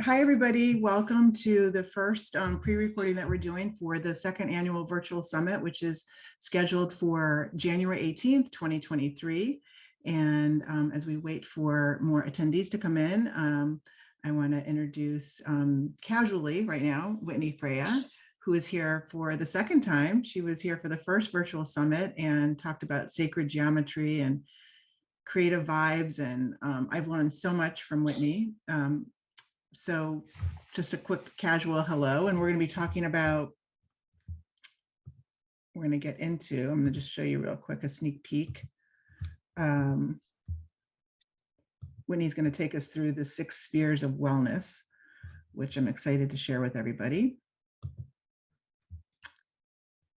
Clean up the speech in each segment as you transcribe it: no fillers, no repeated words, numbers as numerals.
Hi, everybody. Welcome to the first pre-recording that we're doing for the second annual virtual summit, which is scheduled for January 18th, 2023. And as we wait for more attendees to come in, I want to introduce casually right now, Whitney Freya, who is here for the second time. She was here for the first virtual summit and talked about sacred geometry and creative vibes. And I've learned so much from Whitney. So just a quick casual hello, and we're going to be talking about, I'm going to just show you real quick a sneak peek. Whitney's going to take us through the 6 spheres of wellness, which I'm excited to share with everybody.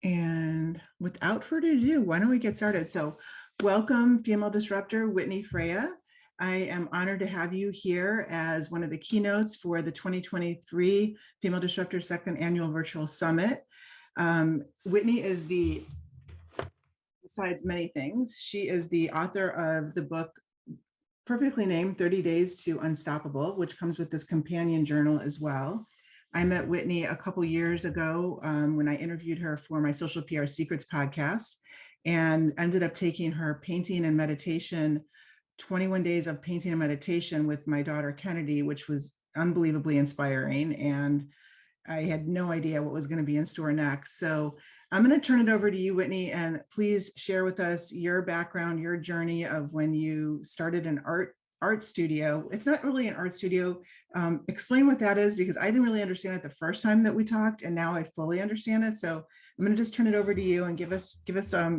And without further ado, why don't we get started? So welcome, female disruptor Whitney Freya. I am honored to have you here as one of the keynotes for the 2023 Female Disruptor Second Annual Virtual Summit. Whitney is besides many things, she is the author of the book perfectly named 30 Days to Unstoppable, which comes with this companion journal as well. I met Whitney a couple years ago when I interviewed her for my Social PR Secrets podcast, and ended up taking her painting and meditation 21 days of painting and meditation with my daughter Kennedy, which was unbelievably inspiring. And I had no idea what was going to be in store next. So I'm going to turn it over to you, Whitney, and please share with us your background, your journey of when you started an art studio. It's not really an art studio. Explain what that is, because I didn't really understand it the first time that we talked, and now I fully understand it. So I'm going to just turn it over to you and give us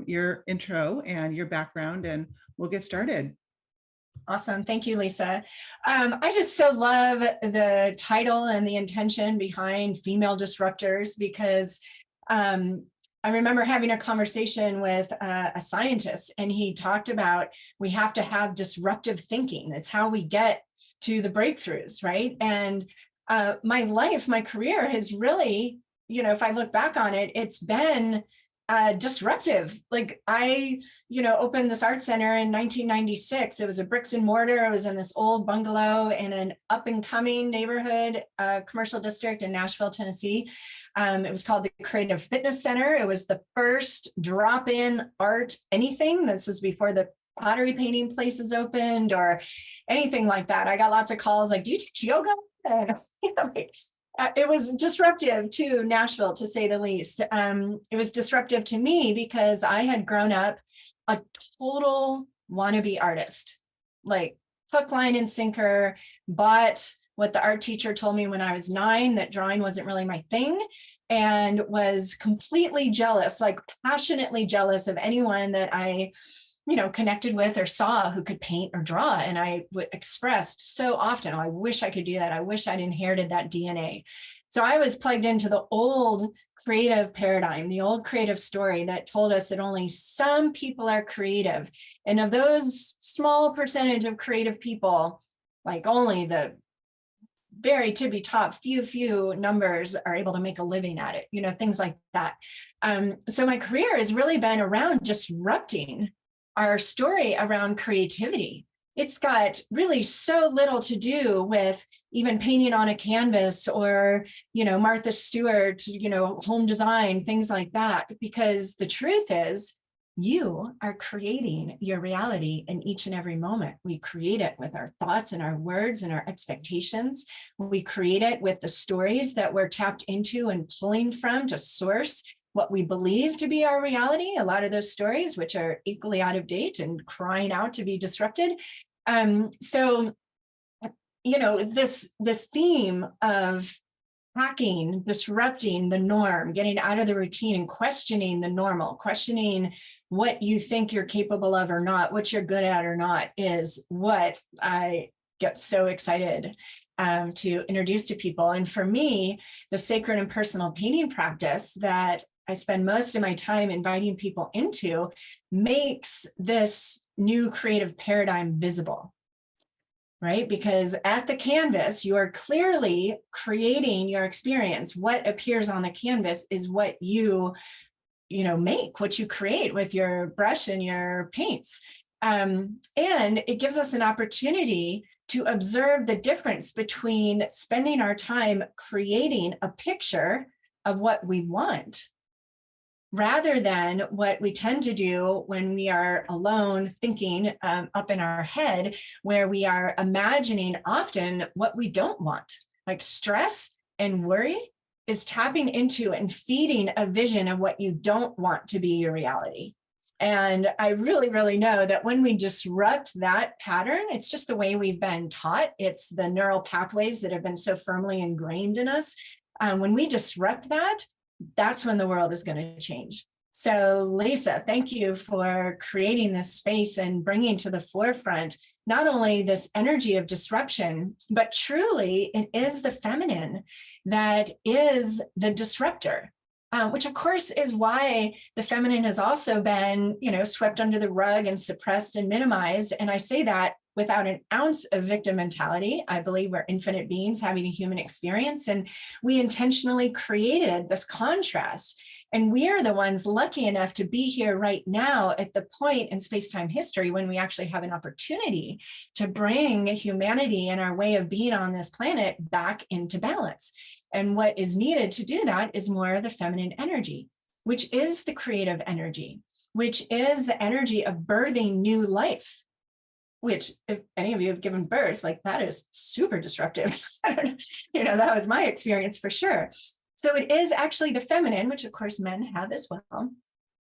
your intro and your background, and we'll get started. Awesome. Thank you, Lisa. I just so love the title and the intention behind female disruptors, because I remember having a conversation with a scientist, and he talked about we have to have disruptive thinking. It's how we get to the breakthroughs, right? And my career has really, if I look back on it, it's been disruptive. Like I, opened this art center in 1996. It was a bricks and mortar. It was in this old bungalow in an up and coming neighborhood, commercial district in Nashville, Tennessee. It was called the Creative Fitness Center. It was the first drop-in art anything. This was before the pottery painting places opened or anything like that. I got lots of calls like, do you teach yoga? And, it was disruptive to Nashville, to say the least. It was disruptive to me because I had grown up a total wannabe artist, like hook, line, and sinker, bought what the art teacher told me when I was 9, that drawing wasn't really my thing, and was completely jealous, like passionately jealous of anyone that I connected with or saw who could paint or draw. And I expressed so often, oh, I wish I could do that. I wish I'd inherited that DNA. So I was plugged into the old creative paradigm, the old creative story that told us that only some people are creative. And of those small percentage of creative people, like only the very tippy top few numbers are able to make a living at it, things like that. So my career has really been around disrupting our story around creativity. It's got really so little to do with even painting on a canvas or, Martha Stewart, home design, things like that, because the truth is you are creating your reality in each and every moment. We create it with our thoughts and our words and our expectations. We create it with the stories that we're tapped into and pulling from to source what we believe to be our reality. A lot of those stories, which are equally out of date and crying out to be disrupted. So, this theme of hacking, disrupting the norm, getting out of the routine and questioning the normal, questioning what you think you're capable of or not, what you're good at or not, is what I get so excited to introduce to people. And for me, the sacred and personal painting practice that I spend most of my time inviting people into makes this new creative paradigm visible, right? Because at the canvas, you are clearly creating your experience. What appears on the canvas is what you make, what you create with your brush and your paints. And it gives us an opportunity to observe the difference between spending our time creating a picture of what we want, rather than what we tend to do when we are alone thinking up in our head, where we are imagining often what we don't want. Like stress and worry is tapping into and feeding a vision of what you don't want to be your reality. And I really, really know that when we disrupt that pattern, it's just the way we've been taught. It's the neural pathways that have been so firmly ingrained in us. When we disrupt that, that's when the world is going to change. So Lisa, thank you for creating this space and bringing to the forefront not only this energy of disruption, but truly it is the feminine that is the disruptor. Which of course is why the feminine has also been, swept under the rug and suppressed and minimized. And I say that without an ounce of victim mentality. I believe we're infinite beings having a human experience, and we intentionally created this contrast. And we are the ones lucky enough to be here right now at the point in space-time history when we actually have an opportunity to bring humanity and our way of being on this planet back into balance. And what is needed to do that is more of the feminine energy, which is the creative energy, which is the energy of birthing new life, which if any of you have given birth, like that is super disruptive. That was my experience for sure. So it is actually the feminine, which of course men have as well,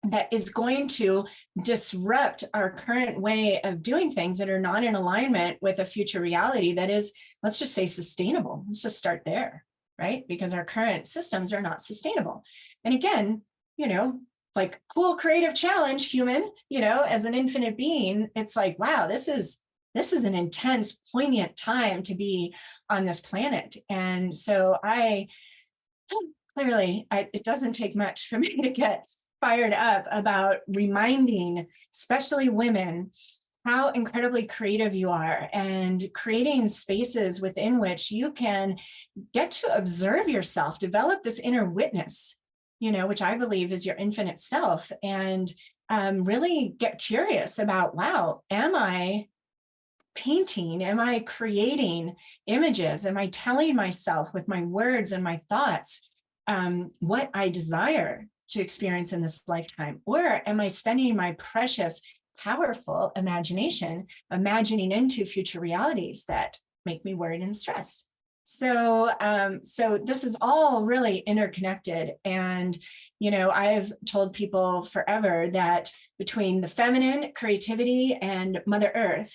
that is going to disrupt our current way of doing things that are not in alignment with a future reality that is, let's just say, sustainable. Let's just start there, right? Because our current systems are not sustainable. And again, like cool creative challenge, human, as an infinite being, it's like, wow, this is an intense, poignant time to be on this planet. And so it doesn't take much for me to get fired up about reminding, especially women, how incredibly creative you are, and creating spaces within which you can get to observe yourself, develop this inner witness, which I believe is your infinite self, and really get curious about, wow, am I painting? Am I creating images? Am I telling myself with my words and my thoughts what I desire to experience in this lifetime? Or am I spending my precious, powerful imagination imagining into future realities that make me worried and stressed? So this is all really interconnected. And, I've told people forever that between the feminine, creativity, and Mother Earth,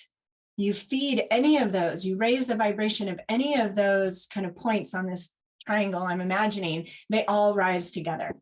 you feed any of those, you raise the vibration of any of those kind of points on this triangle I'm imagining, they all rise together.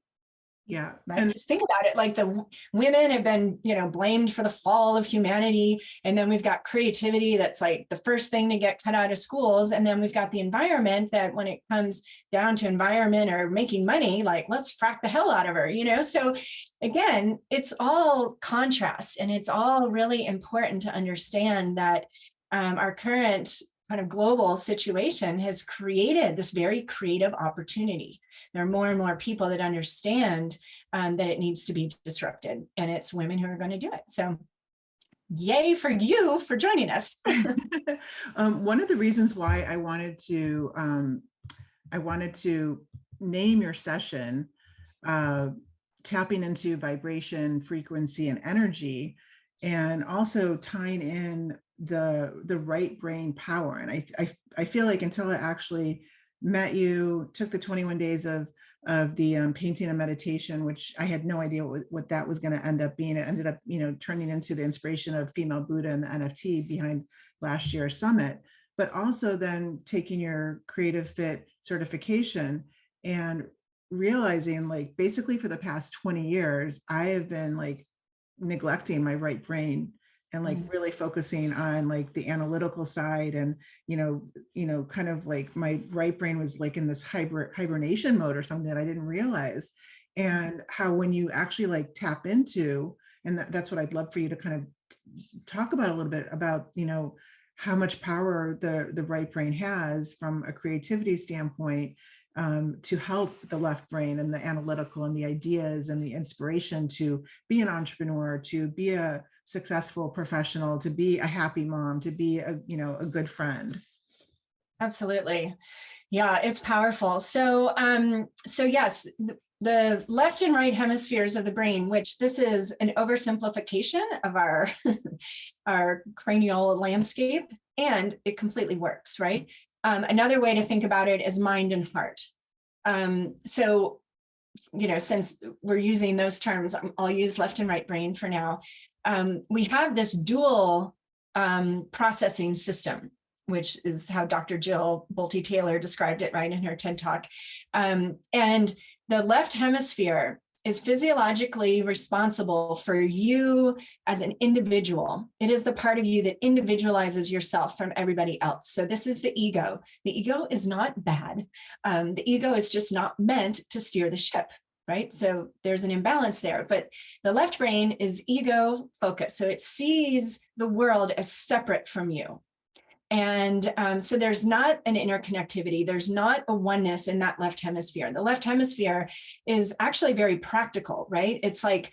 Yeah. Right? And think about it, like the women have been, blamed for the fall of humanity. And then we've got creativity that's like the first thing to get cut out of schools. And then we've got the environment that when it comes down to environment or making money, like let's frack the hell out of her, So again, it's all contrast, and it's all really important to understand that our current kind of global situation has created this very creative opportunity. There are more and more people that understand that it needs to be disrupted, and it's women who are going to do it. So yay for you for joining us. One of the reasons why I wanted to name your session tapping into vibration, frequency, and energy, and also tying in the right brain power. And I feel like until I actually met you, took the 21 days of the painting and meditation, which I had no idea what that was going to end up being. It ended up, turning into the inspiration of Female Buddha and the NFT behind last year's summit, but also then taking your Creative Fit certification and realizing, like, basically for the past 20 years, I have been like neglecting my right brain and like really focusing on like the analytical side, and kind of like my right brain was like in this hibernation mode or something that I didn't realize. And how when you actually like tap into, and that's what I'd love for you to kind of talk about a little bit about, how much power the right brain has from a creativity standpoint, to help the left brain and the analytical and the ideas and the inspiration to be an entrepreneur, to be a successful professional, to be a happy mom, to be a, you know, a good friend. Absolutely. Yeah, it's powerful. So, so yes, the left and right hemispheres of the brain, which this is an oversimplification of our, our cranial landscape, and it completely works, right? Another way to think about it is mind and heart. So, you know, since we're using those terms, I'll use left and right brain for now. We have this dual processing system, which is how Dr. Jill Bolte Taylor described it right in her TED Talk. And the left hemisphere is physiologically responsible for you as an individual. It is the part of you that individualizes yourself from everybody else. So this is the ego. The ego is not bad. The ego is just not meant to steer the ship, right? So there's an imbalance there, but the left brain is ego focused. So it sees the world as separate from you. And so there's not an interconnectivity. There's not a oneness in that left hemisphere. The left hemisphere is actually very practical, right? It's like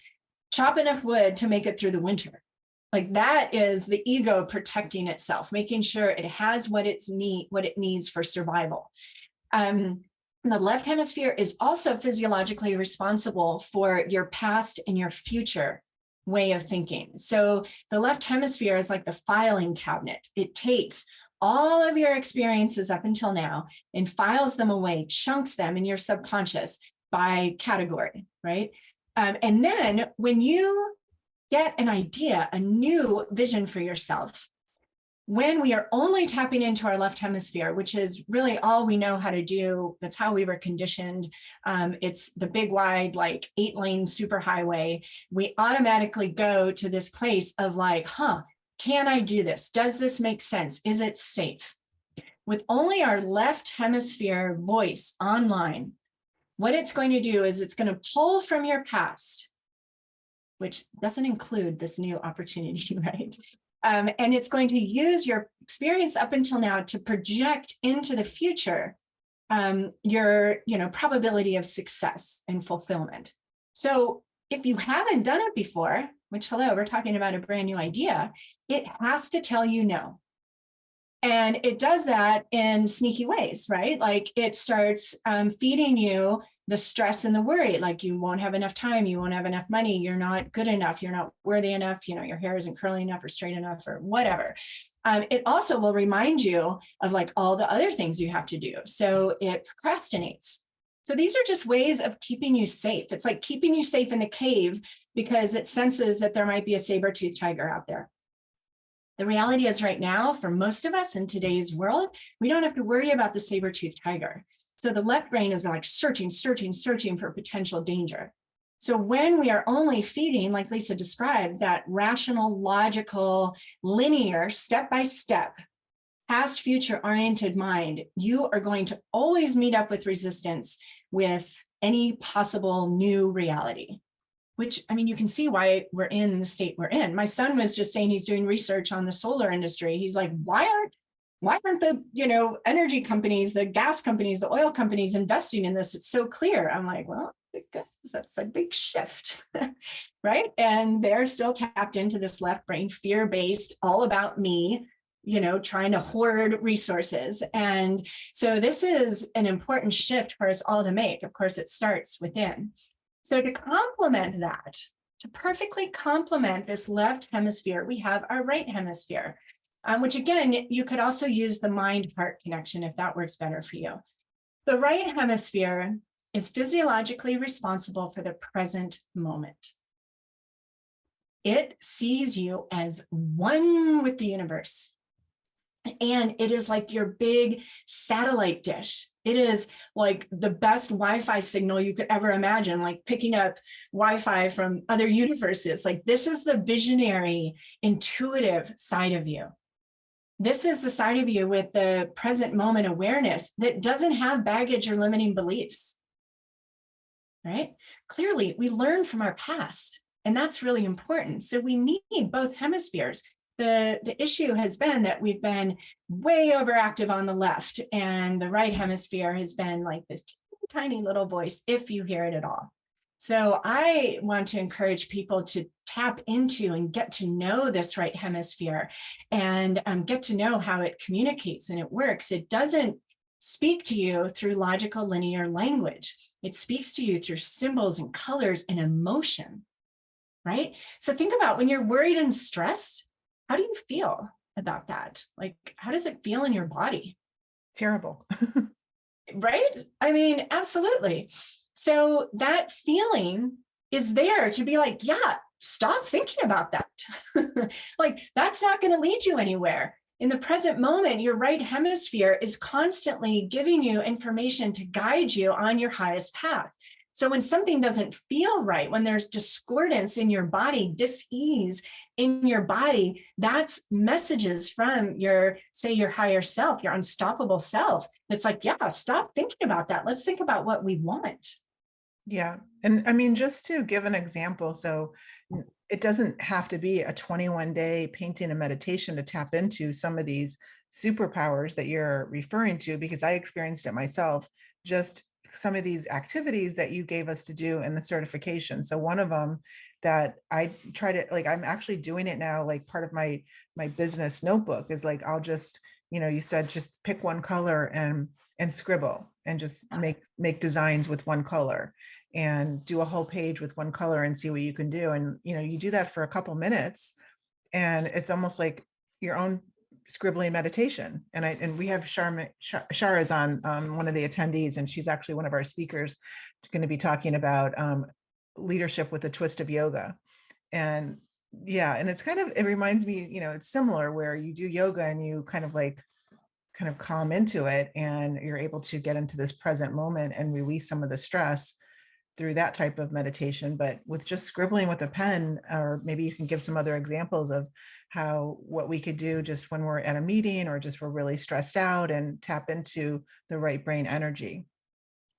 chop enough wood to make it through the winter. Like that is the ego protecting itself, making sure it has what it needs for survival. The left hemisphere is also physiologically responsible for your past and your future way of thinking. So the left hemisphere is like the filing cabinet. It takes all of your experiences up until now and files them away, chunks them in your subconscious by category, right? And then when you get an idea, a new vision for yourself, when we are only tapping into our left hemisphere, which is really all we know how to do, that's how we were conditioned. It's the big, wide, like 8-lane superhighway. We automatically go to this place of like, can I do this? Does this make sense? Is it safe? With only our left hemisphere voice online, what it's going to do is it's going to pull from your past, which doesn't include this new opportunity, right? And it's going to use your experience up until now to project into the future your, probability of success and fulfillment. So if you haven't done it before, which, hello, we're talking about a brand new idea, it has to tell you no. And it does that in sneaky ways, right? Like it starts feeding you the stress and the worry, like you won't have enough time, you won't have enough money, you're not good enough, you're not worthy enough, your hair isn't curly enough or straight enough or whatever. It also will remind you of like all the other things you have to do. So it procrastinates. So these are just ways of keeping you safe. It's like keeping you safe in the cave because it senses that there might be a saber-toothed tiger out there. The reality is right now, for most of us in today's world, we don't have to worry about the saber-toothed tiger. So the left brain is like searching for potential danger. So when we are only feeding, like Lisa described, that rational, logical, linear, step-by-step, past future oriented mind, you are going to always meet up with resistance with any possible new reality. Which, I mean, you can see why we're in the state we're in. My son was just saying he's doing research on the solar industry. He's like, why aren't the, energy companies, the gas companies, the oil companies investing in this? It's so clear. I'm like, well, because that's a big shift, right? And they're still tapped into this left brain, fear-based, all about me, trying to hoard resources. And so this is an important shift for us all to make. Of course, it starts within. So to complement that, to perfectly complement this left hemisphere, we have our right hemisphere, which again, you could also use the mind-heart connection if that works better for you. The right hemisphere is physiologically responsible for the present moment. It sees you as one with the universe. And it is like your big satellite dish. It is like the best Wi-Fi signal you could ever imagine, like picking up Wi-Fi from other universes. Like this is the visionary, intuitive side of you. This is the side of you with the present moment awareness that doesn't have baggage or limiting beliefs, right? Clearly, we learn from our past, and that's really important. So we need both hemispheres. The issue has been that we've been way overactive on the left, and the right hemisphere has been like this tiny little voice, if you hear it at all. So I want to encourage people to tap into and get to know this right hemisphere and get to know how it communicates and it works. It doesn't speak to you through logical linear language. It speaks to you through symbols and colors and emotion, right? So think about when you're worried and stressed, how do you feel about that? Like, how does it feel in your body? Terrible. Right? I mean, absolutely. So that feeling is there to be like, yeah, stop thinking about that. Like, that's not going to lead you anywhere. In the present moment, your right hemisphere is constantly giving you information to guide you on your highest path. So when something doesn't feel right, when there's discordance in your body, dis-ease in your body, that's messages from your, say, your higher self, your unstoppable self. It's like, yeah, stop thinking about that. Let's think about what we want. Yeah. And I mean, just to give an example, so it doesn't have to be a 21-day painting and meditation to tap into some of these superpowers that you're referring to, because I experienced it myself, just some of these activities that you gave us to do in the certification. So one of them that I try to, like, I'm actually doing it now, like part of my business notebook is like, I'll just, you said just pick one color and scribble and just make designs with one color and do a whole page with one color and see what you can do. And, you do that for a couple minutes and it's almost like your own scribbling meditation. And we have Shara's on one of the attendees, and she's actually one of our speakers going to be talking about leadership with a twist of yoga. And yeah, and it reminds me, it's similar where you do yoga and you kind of calm into it and you're able to get into this present moment and release some of the stress through that type of meditation. But with just scribbling with a pen, or maybe you can give some other examples of what we could do just when we're at a meeting or just we're really stressed out and tap into the right brain energy.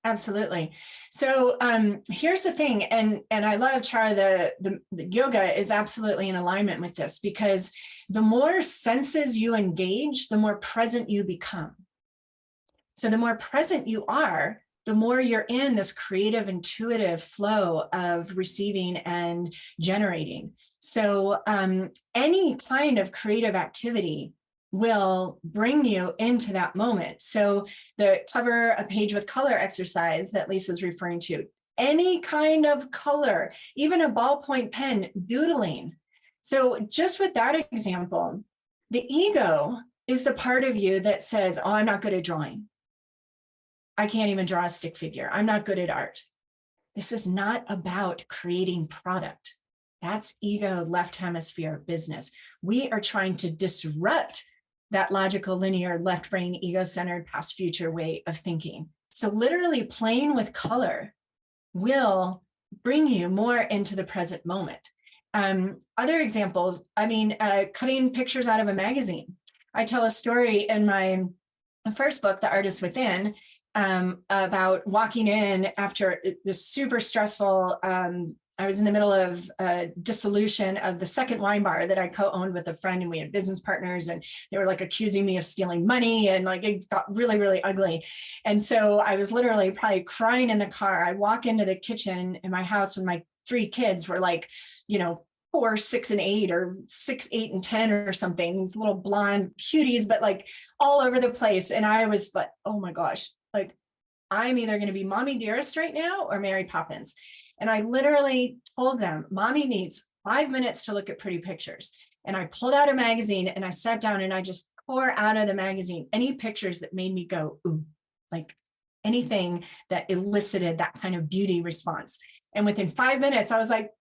Absolutely. So here's the thing, and I love, Chara, the yoga is absolutely in alignment with this, because the more senses you engage, the more present you become. So the more present you are, the more you're in this creative, intuitive flow of receiving and generating. So any kind of creative activity will bring you into that moment. So the cover a page with color exercise that Lisa's referring to, any kind of color, even a ballpoint pen, doodling. So just with that example, the ego is the part of you that says, oh, I'm not good at drawing. I can't even draw a stick figure. I'm not good at art. This is not about creating product. That's ego, left hemisphere business. We are trying to disrupt that logical, linear, left brain, ego-centered, past, future way of thinking. So literally playing with color will bring you more into the present moment. Other examples, cutting pictures out of a magazine. I tell a story in my first book, The Artist Within, about walking in after this super stressful, I was in the middle of a dissolution of the second wine bar that I co-owned with a friend, and we had business partners, and they were like accusing me of stealing money, and like it got really, really ugly. And so I was literally probably crying in the car. I walk into the kitchen in my house when my 3 kids were like, 4, 6, and 8, or 6, 8, and 10 or something, these little blonde cuties, but like all over the place. And I was like, oh my gosh, like I'm either going to be Mommy Dearest right now or Mary Poppins. And I literally told them, Mommy needs 5 minutes to look at pretty pictures. And I pulled out a magazine and I sat down and I just tore out of the magazine any pictures that made me go, ooh, like anything that elicited that kind of beauty response. And within 5 minutes, I was like,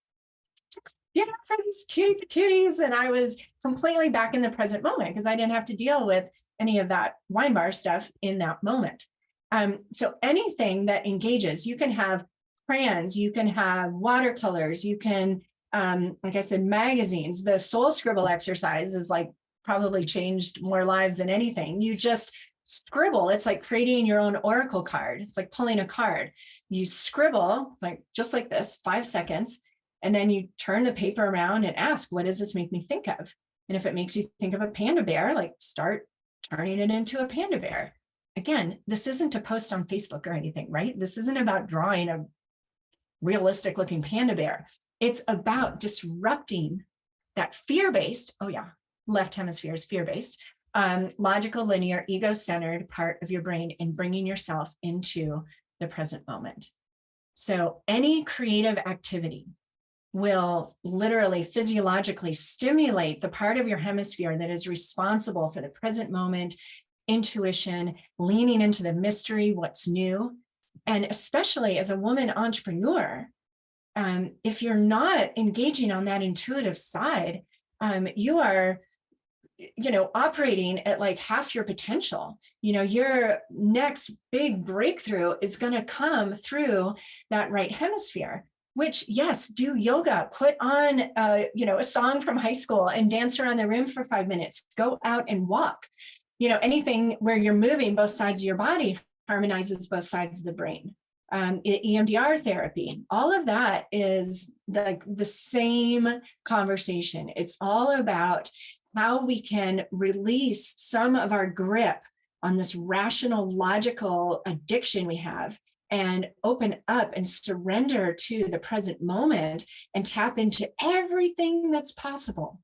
for these cutie patooties. And I was completely back in the present moment because I didn't have to deal with any of that wine bar stuff in that moment. So anything that engages, you can have crayons, you can have watercolors, you can, like I said, magazines. The soul scribble exercise is like probably changed more lives than anything. You just scribble. It's like creating your own oracle card. It's like pulling a card. You scribble like just like this, 5 seconds, and then you turn the paper around and ask, what does this make me think of? And if it makes you think of a panda bear, like start turning it into a panda bear. Again, this isn't to post on Facebook or anything, right? This isn't about drawing a realistic looking panda bear. It's about disrupting that fear-based, oh yeah, left hemisphere is fear-based, logical, linear, ego-centered part of your brain, and bringing yourself into the present moment. So any creative activity will literally physiologically stimulate the part of your hemisphere that is responsible for the present moment, intuition, leaning into the mystery, what's new. And especially as a woman entrepreneur, if you're not engaging on that intuitive side, you are, operating at like half your potential. Your next big breakthrough is going to come through that right hemisphere. Which, yes, do yoga, put on, a song from high school and dance around the room for 5 minutes, go out and walk. Anything where you're moving both sides of your body harmonizes both sides of the brain. EMDR therapy, all of that is the same conversation. It's all about how we can release some of our grip on this rational, logical addiction we have, and open up and surrender to the present moment and tap into everything that's possible,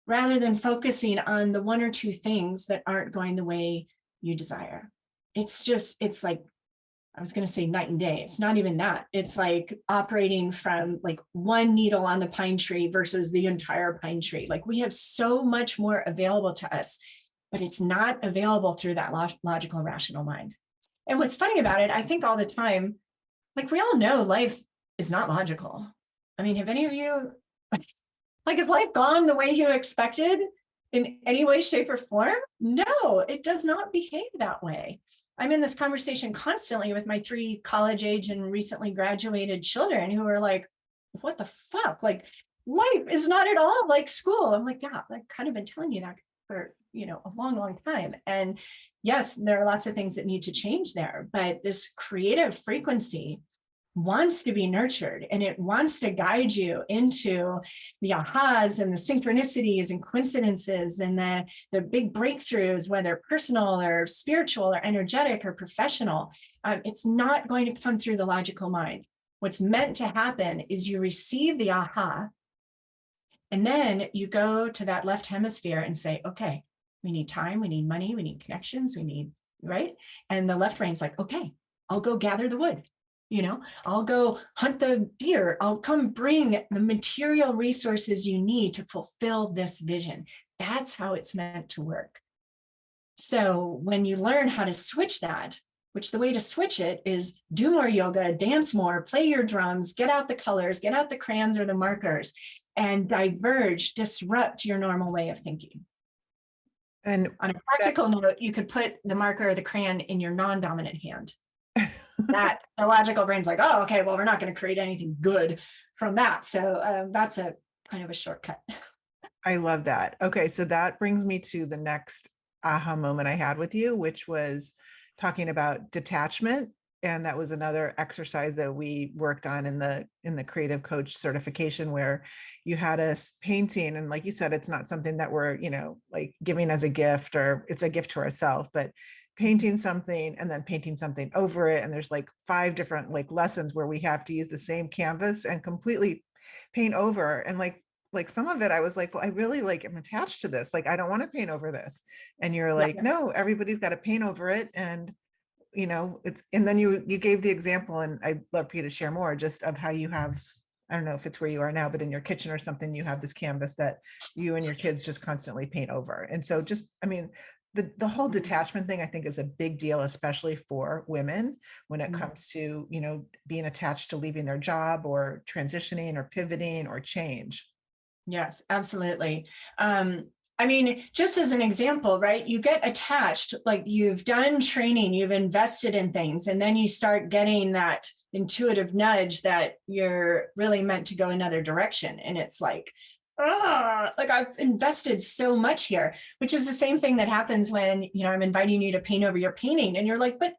rather than focusing on the one or two things that aren't going the way you desire. It's like, I was going to say night and day. It's not even that. It's like operating from like one needle on the pine tree versus the entire pine tree. Like, we have so much more available to us, but it's not available through that logical, rational mind. And what's funny about it, I think all the time, like, we all know life is not logical. I mean, have any of you, like, has life gone the way you expected in any way, shape, or form? No, it does not behave that way. I'm in this conversation constantly with my 3 college age and recently graduated children who are like, what the fuck? Like, life is not at all like school. I'm like, yeah, I've kind of been telling you that for a long, long time. And yes, there are lots of things that need to change there, but this creative frequency wants to be nurtured, and it wants to guide you into the ahas and the synchronicities and coincidences and the big breakthroughs, whether personal or spiritual or energetic or professional. It's not going to come through the logical mind. What's meant to happen is you receive the aha, and then you go to that left hemisphere and say, okay, we need time, we need money, we need connections, we need, right? And the left brain's like, okay, I'll go gather the wood. I'll go hunt the deer. I'll come bring the material resources you need to fulfill this vision. That's how it's meant to work. So when you learn how to switch that, which the way to switch it is do more yoga, dance more, play your drums, get out the colors, get out the crayons or the markers, and diverge, disrupt your normal way of thinking. And on a practical note, you could put the marker or the crayon in your non-dominant hand. That the logical brain's like, oh, okay, well, we're not going to create anything good from that. So that's a kind of a shortcut. I love that. Okay, so that brings me to the next aha moment I had with you, which was talking about detachment. And that was another exercise that we worked on in the creative coach certification, where you had us painting. And like you said, it's not something that we're, like giving as a gift, or it's a gift to ourselves, but painting something and then painting something over it. And there's like 5 different like lessons where we have to use the same canvas and completely paint over. And like some of it, I was like, well, I really am attached to this. Like, I don't want to paint over this. And you're like, no, everybody's got to paint over it. And and then you gave the example, and I'd love for you to share more just of how you have, I don't know if it's where you are now, but in your kitchen or something, you have this canvas that you and your kids just constantly paint over. And so the whole detachment thing, I think, is a big deal, especially for women when it comes to, being attached to leaving their job or transitioning or pivoting or change. Yes, absolutely. Just as an example, right? You get attached, like you've done training, you've invested in things, and then you start getting that intuitive nudge that you're really meant to go another direction. And it's like, like I've invested so much here, which is the same thing that happens when, I'm inviting you to paint over your painting and you're like, but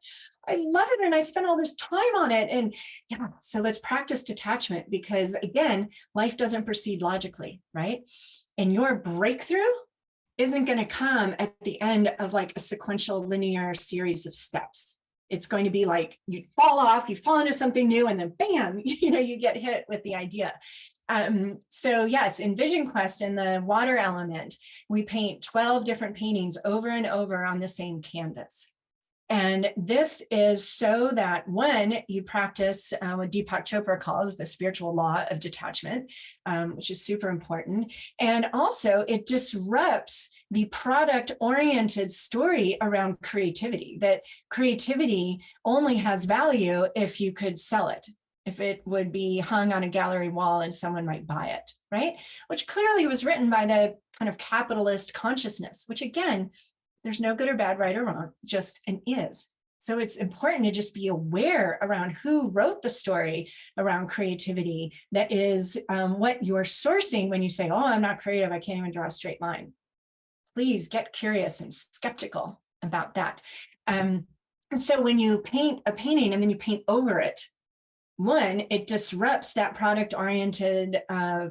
I love it. And I spent all this time on it. And yeah, so let's practice detachment, because again, life doesn't proceed logically, right? And your breakthrough isn't going to come at the end of like a sequential linear series of steps. It's going to be like you fall off, you fall into something new, and then bam, you get hit with the idea. So yes, in Vision Quest, in the water element, we paint 12 different paintings over and over on the same canvas. And this is so that, one, you practice what Deepak Chopra calls the spiritual law of detachment, which is super important. And also it disrupts the product-oriented story around creativity, that creativity only has value if you could sell it, if it would be hung on a gallery wall and someone might buy it, right? Which clearly was written by the kind of capitalist consciousness, which again, there's no good or bad, right or wrong, just an is. So it's important to just be aware around who wrote the story around creativity. That is what you're sourcing when you say, oh, I'm not creative, I can't even draw a straight line. Please get curious and skeptical about that. And so when you paint a painting and then you paint over it, one, it disrupts that product-oriented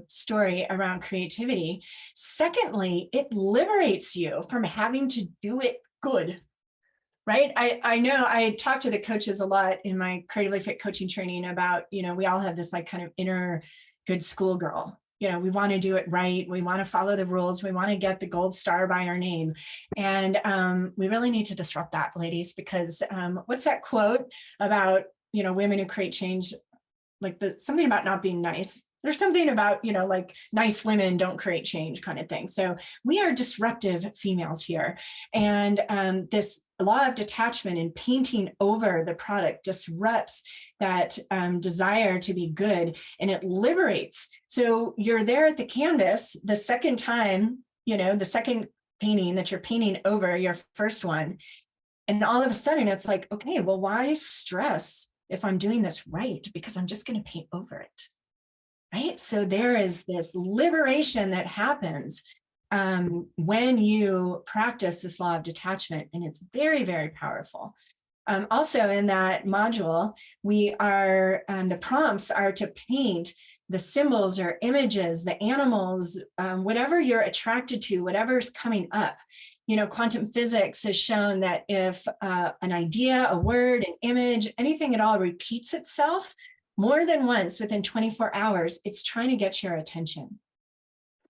story around creativity. Secondly, it liberates you from having to do it good, right? I know I talk to the coaches a lot in my Creatively Fit coaching training about, we all have this like kind of inner good schoolgirl. We want to do it right. We want to follow the rules. We want to get the gold star by our name. And we really need to disrupt that, ladies, because what's that quote about women who create change, like something about not being nice. There's something about, like nice women don't create change kind of thing. So we are disruptive females here. And this law of detachment and painting over the product disrupts that desire to be good, and it liberates. So you're there at the canvas the second time, the second painting that you're painting over your first one. And all of a sudden it's like, okay, well, why stress if I'm doing this right? Because I'm just going to paint over it, right? So there is this liberation that happens when you practice this law of detachment, and it's very, very powerful. Also in that module, the prompts are to paint the symbols or images, the animals, whatever you're attracted to, whatever's coming up. Quantum physics has shown that if an idea, a word, an image, anything at all repeats itself more than once within 24 hours, it's trying to get your attention.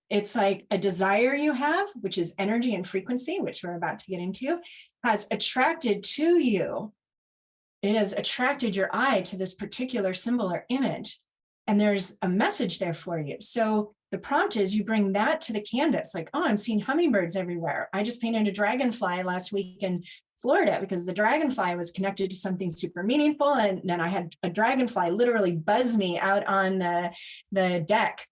It's like a desire you have, which is energy and frequency, which we're about to get into, has attracted to you. It has attracted your eye to this particular symbol or image, and there's a message there for you. So the prompt is you bring that to the canvas, like, oh, I'm seeing hummingbirds everywhere. I just painted a dragonfly last week in Florida because the dragonfly was connected to something super meaningful. And then I had a dragonfly literally buzz me out on the deck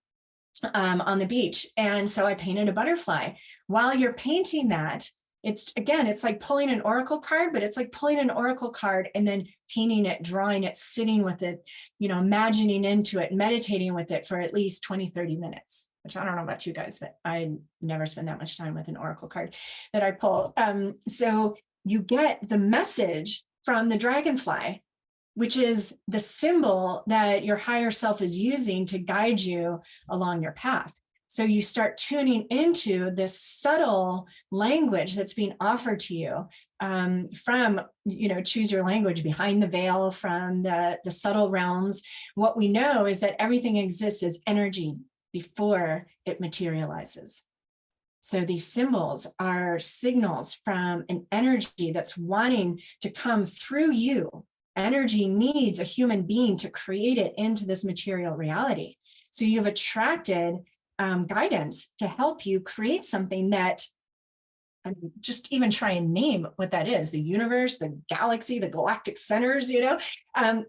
on the beach. And so I painted a butterfly. While you're painting that, it's like pulling an oracle card, but it's like pulling an oracle card and then painting it, drawing it, sitting with it, imagining into it, meditating with it for at least 20, 30 minutes, which I don't know about you guys, but I never spend that much time with an oracle card that I pull. So you get the message from the dragonfly, which is the symbol that your higher self is using to guide you along your path. So you start tuning into this subtle language that's being offered to you from, choose your language, behind the veil, from the subtle realms. What we know is that everything exists as energy before it materializes. So these symbols are signals from an energy that's wanting to come through you. Energy needs a human being to create it into this material reality. So you've attracted guidance to help you create something that, just even try and name what that is, the universe, the galaxy, the galactic centers,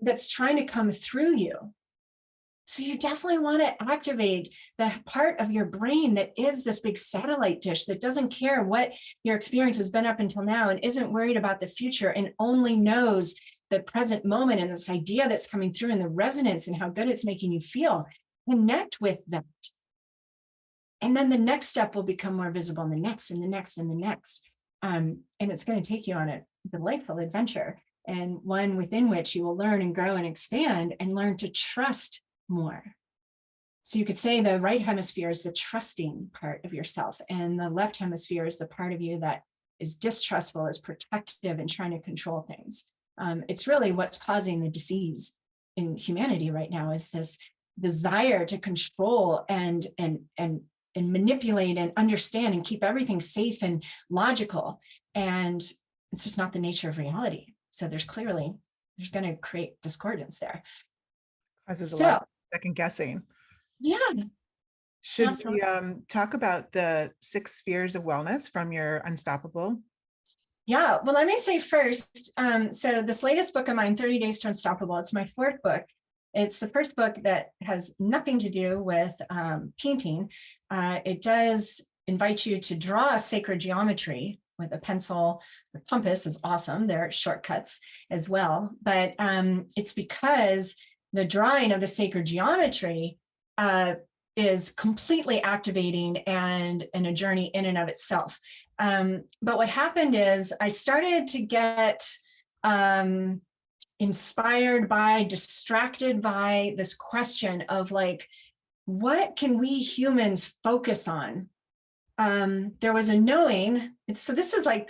that's trying to come through you. So you definitely want to activate the part of your brain that is this big satellite dish that doesn't care what your experience has been up until now and isn't worried about the future and only knows the present moment and this idea that's coming through and the resonance and how good it's making you feel. Connect with that. And then the next step will become more visible, and the next and the next and the next. And it's going to take you on a delightful adventure, and one within which you will learn and grow and expand and learn to trust more. So you could say the right hemisphere is the trusting part of yourself, and the left hemisphere is the part of you that is distrustful, is protective, and trying to control things. It's really what's causing the disease in humanity right now, is this desire to control and manipulate and understand and keep everything safe and logical. And it's just not the nature of reality. So there's going to create discordance there. Causes a lot of second guessing. Yeah. Should Absolutely. we talk about the 6 spheres of wellness from your Unstoppable? Yeah, well, let me say first, so this latest book of mine, 30 Days to Unstoppable, it's my 4th book. It's the first book that has nothing to do with painting. It does invite you to draw sacred geometry with a pencil. The compass is awesome. There are shortcuts as well, but it's because the drawing of the sacred geometry is completely activating and a journey in and of itself. But what happened is I started to get inspired by, distracted by this question of like, what can we humans focus on? There was a knowing, so this is like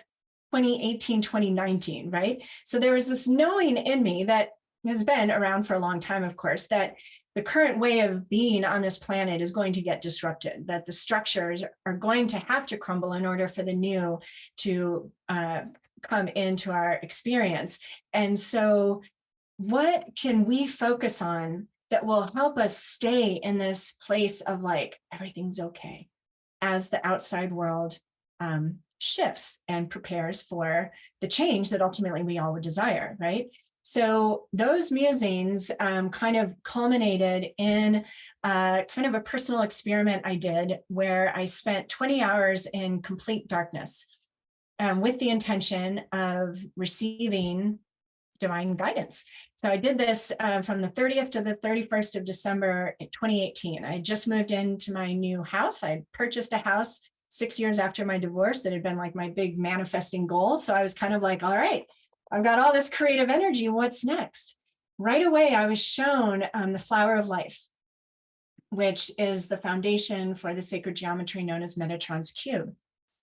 2018, 2019, right? So there was this knowing in me that has been around for a long time, of course, that the current way of being on this planet is going to get disrupted, that the structures are going to have to crumble in order for the new to come into our experience. And so what can we focus on that will help us stay in this place of like, everything's okay, as the outside world shifts and prepares for the change that ultimately we all would desire, right? So those musings kind of culminated in kind of a personal experiment I did where I spent 20 hours in complete darkness with the intention of receiving divine guidance. So I did this from the 30th to the 31st of December 2018. I just moved into my new house. I purchased a house 6 years after my divorce. That had been like my big manifesting goal. So I was kind of like, all right, I've got all this creative energy. What's next? Right away, I was shown the flower of life, which is the foundation for the sacred geometry known as Metatron's cube.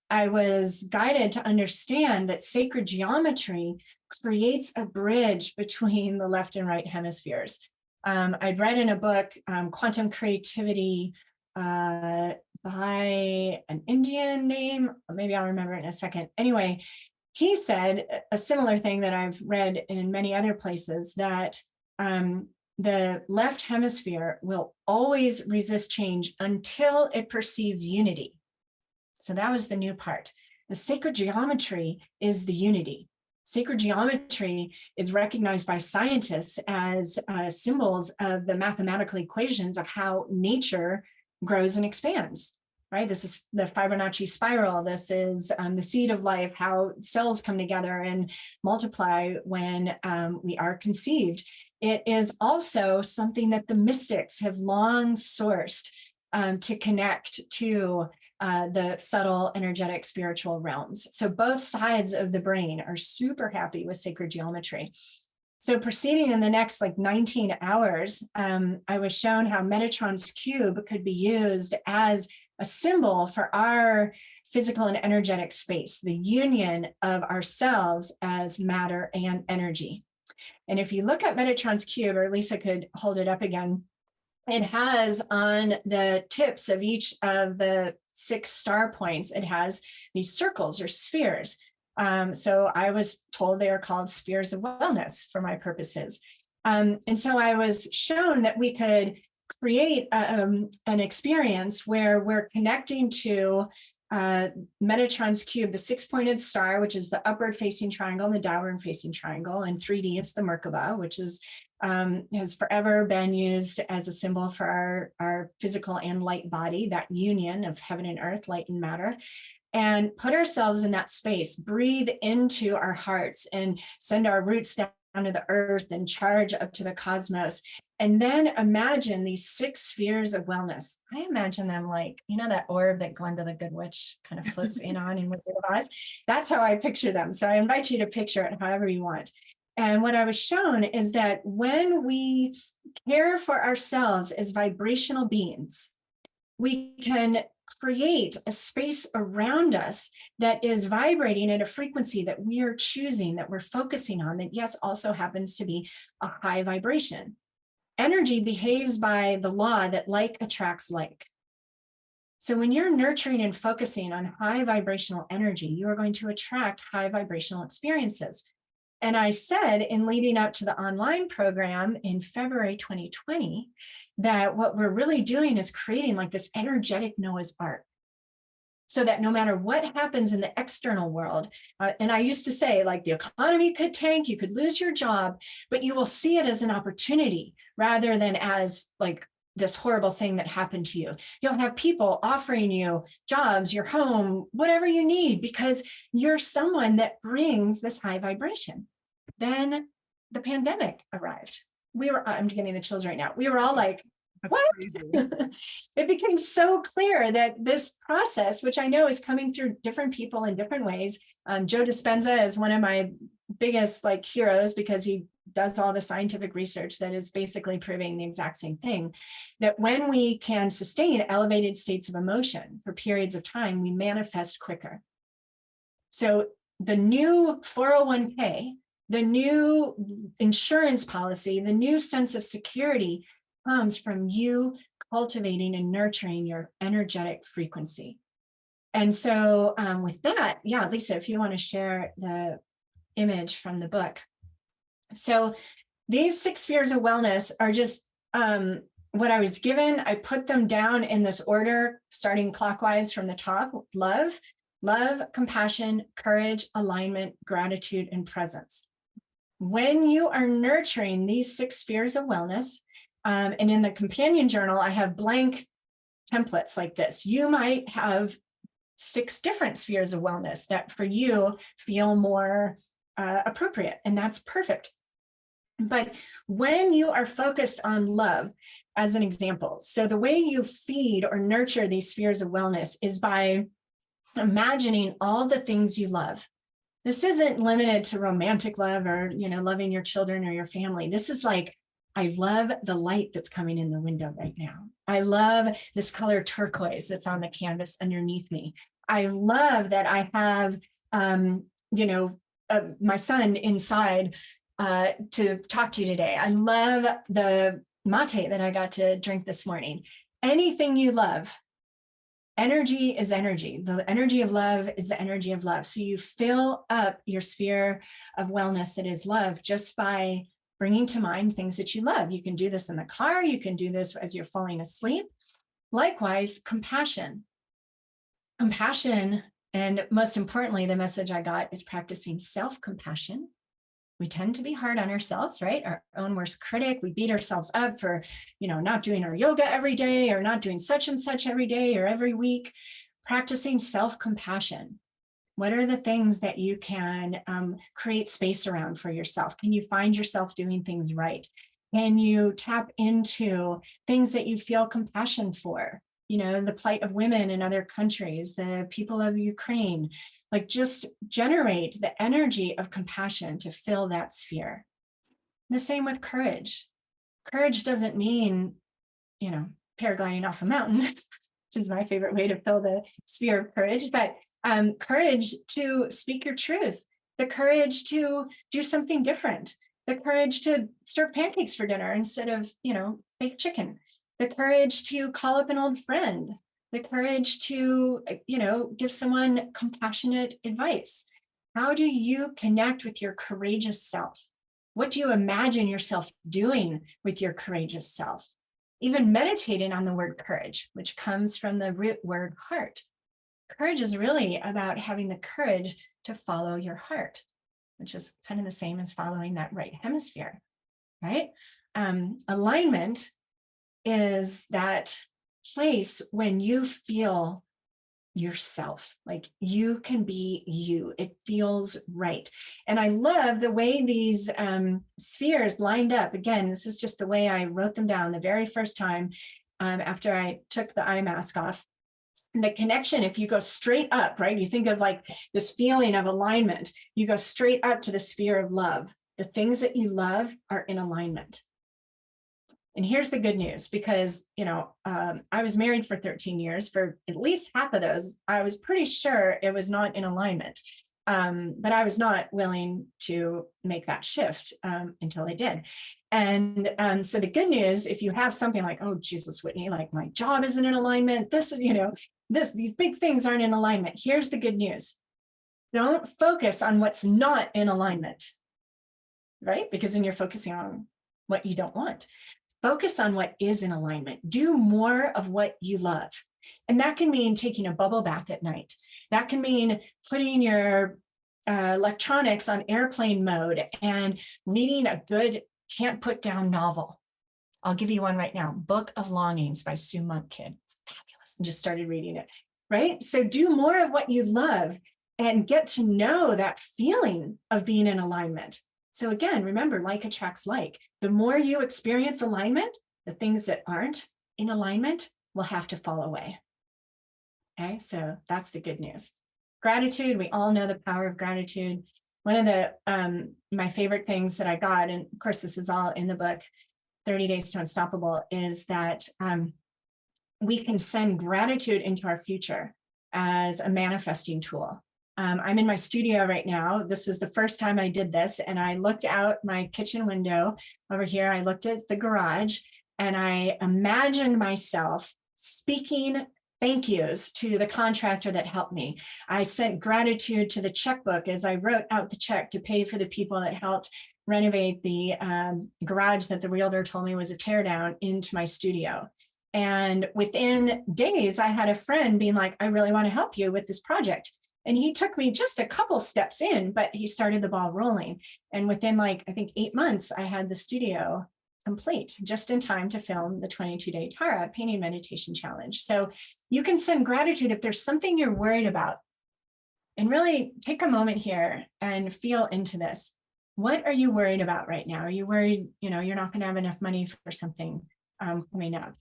I was guided to understand that sacred geometry creates a bridge between the left and right hemispheres. I'd read in a book, Quantum Creativity, by an Indian name, maybe I'll remember it in a second. Anyway, he said a similar thing that I've read in many other places, that the left hemisphere will always resist change until it perceives unity. So that was the new part. The sacred geometry is the unity. Sacred geometry is recognized by scientists as symbols of the mathematical equations of how nature grows and expands, right? This is the Fibonacci spiral. This is the seed of life, how cells come together and multiply when we are conceived. It is also something that the mystics have long sourced to connect to the subtle, energetic, spiritual realms. So both sides of the brain are super happy with sacred geometry. So proceeding in the next like 19 hours, I was shown how Metatron's cube could be used as a symbol for our physical and energetic space, the union of ourselves as matter and energy. And if you look at Metatron's cube, or Lisa could hold it up again, it has on the tips of each of the 6 star points, it has these circles or spheres. So I was told they are called spheres of wellness for my purposes. And so I was shown that we could create an experience where we're connecting to Metatron's cube, the 6-pointed star, which is the upward facing triangle and the downward facing triangle. In 3D, it's the Merkaba, which is has forever been used as a symbol for our physical and light body, that union of heaven and earth, light and matter. And put ourselves in that space, breathe into our hearts and send our roots down to the earth and charge up to the cosmos. And then imagine these 6 spheres of wellness. I imagine them like, you know, that orb that Glenda the Good Witch kind of floats in on in Wizard of Oz. That's how I picture them. So I invite you to picture it however you want. And what I was shown is that when we care for ourselves as vibrational beings, we can create a space around us that is vibrating at a frequency that we are choosing, that we're focusing on, that yes, also happens to be a high vibration. Energy behaves by the law that like attracts like. So when you're nurturing and focusing on high vibrational energy, you are going to attract high vibrational experiences. And I said in leading up to the online program in February 2020, that what we're really doing is creating like this energetic Noah's Ark. So that no matter what happens in the external world, and I used to say like the economy could tank, you could lose your job, but you will see it as an opportunity rather than as like this horrible thing that happened to you. You'll have people offering you jobs, your home, whatever you need, because you're someone that brings this high vibration. Then the pandemic arrived. I'm getting the chills right now. We were all like, That's what? crazy. It became so clear that this process, which I know is coming through different people in different ways. Joe Dispenza is one of my biggest like heroes because he does all the scientific research that is basically proving the exact same thing, that when we can sustain elevated states of emotion for periods of time, we manifest quicker. So the new 401k, the new insurance policy, the new sense of security comes from you cultivating and nurturing your energetic frequency. And so with that, yeah, Lisa, if you want to share the image from the book. So these 6 spheres of wellness are just what I was given. I put them down in this order, starting clockwise from the top: love, compassion, courage, alignment, gratitude, and presence. When you are nurturing these 6 spheres of wellness, and in the companion journal, I have blank templates like this. You might have 6 different spheres of wellness that for you feel more appropriate, and that's perfect. But when you are focused on love, as an example, so the way you feed or nurture these spheres of wellness is by imagining all the things you love. This isn't limited to romantic love or, loving your children or your family. This is like, I love the light that's coming in the window right now. I love this color turquoise that's on the canvas underneath me. I love that I have, my son inside to talk to you today. I love the mate that I got to drink this morning. Anything you love. Energy is energy. The energy of love is the energy of love. So you fill up your sphere of wellness that is love just by bringing to mind things that you love. You can do this in the car. You can do this as you're falling asleep. Likewise, compassion. Compassion, and most importantly, the message I got is practicing self-compassion. We tend to be hard on ourselves, right? Our own worst critic. We beat ourselves up for, not doing our yoga every day or not doing such and such every day or every week. Practicing self-compassion. What are the things that you can create space around for yourself? Can you find yourself doing things right? Can you tap into things that you feel compassion for? The plight of women in other countries, the people of Ukraine, like just generate the energy of compassion to fill that sphere. The same with courage. Courage doesn't mean, paragliding off a mountain, which is my favorite way to fill the sphere of courage, but courage to speak your truth, the courage to do something different, the courage to serve pancakes for dinner instead of, baked chicken. The courage to call up an old friend, the courage to, give someone compassionate advice. How do you connect with your courageous self? What do you imagine yourself doing with your courageous self? Even meditating on the word courage, which comes from the root word heart. Courage is really about having the courage to follow your heart, which is kind of the same as following that right hemisphere, right? Alignment is that place when you feel yourself, like you can be you. It feels right. And I love the way these spheres lined up. Again, this is just the way I wrote them down the very first time after I took the eye mask off. The connection, if you go straight up, right? You think of like this feeling of alignment, you go straight up to the sphere of love. The things that you love are in alignment. And here's the good news, because, I was married for 13 years. For at least half of those, I was pretty sure it was not in alignment. But I was not willing to make that shift until I did. And so the good news, if you have something like, oh, Jesus, Whitney, like my job isn't in alignment, this is, these big things aren't in alignment. Here's the good news. Don't focus on what's not in alignment, right? Because then you're focusing on what you don't want. Focus on what is in alignment. Do more of what you love. And that can mean taking a bubble bath at night. That can mean putting your electronics on airplane mode and reading a good, can't put down novel. I'll give you one right now, Book of Longings by Sue Monk Kidd. It's fabulous. I just started reading it, right? So do more of what you love and get to know that feeling of being in alignment. So again, remember, like attracts like. The more you experience alignment, the things that aren't in alignment will have to fall away. Okay, so that's the good news. Gratitude, we all know the power of gratitude. One of the my favorite things that I got, and of course this is all in the book, 30 Days to Unstoppable, is that we can send gratitude into our future as a manifesting tool. I'm in my studio right now. This was the first time I did this, and I looked out my kitchen window over here. I looked at the garage, and I imagined myself speaking thank yous to the contractor that helped me. I sent gratitude to the checkbook as I wrote out the check to pay for the people that helped renovate the garage that the realtor told me was a tear down into my studio. And within days, I had a friend being like, I really want to help you with this project. And he took me just a couple steps in, but he started the ball rolling. And within I think 8 months, I had the studio complete just in time to film the 22-day Tara painting meditation challenge. So you can send gratitude if there's something you're worried about. And really take a moment here and feel into this. What are you worried about right now? Are you worried, you're not going to have enough money for something coming up?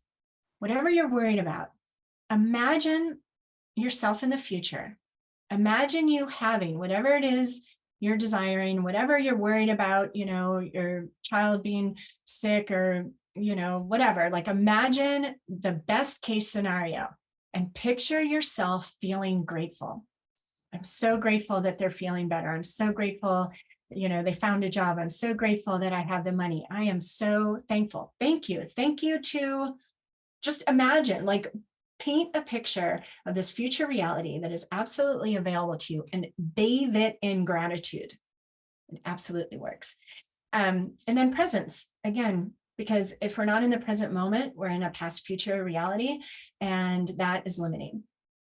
Whatever you're worried about, imagine yourself in the future. Imagine you having whatever it is you're desiring, whatever you're worried about, your child being sick or, whatever. Like imagine the best case scenario and picture yourself feeling grateful. I'm so grateful that they're feeling better. I'm so grateful, they found a job. I'm so grateful that I have the money. I am so thankful. Thank you. Thank you to just imagine, paint a picture of this future reality that is absolutely available to you and bathe it in gratitude. It absolutely works. And then presence, again, because if we're not in the present moment, we're in a past future reality, and that is limiting.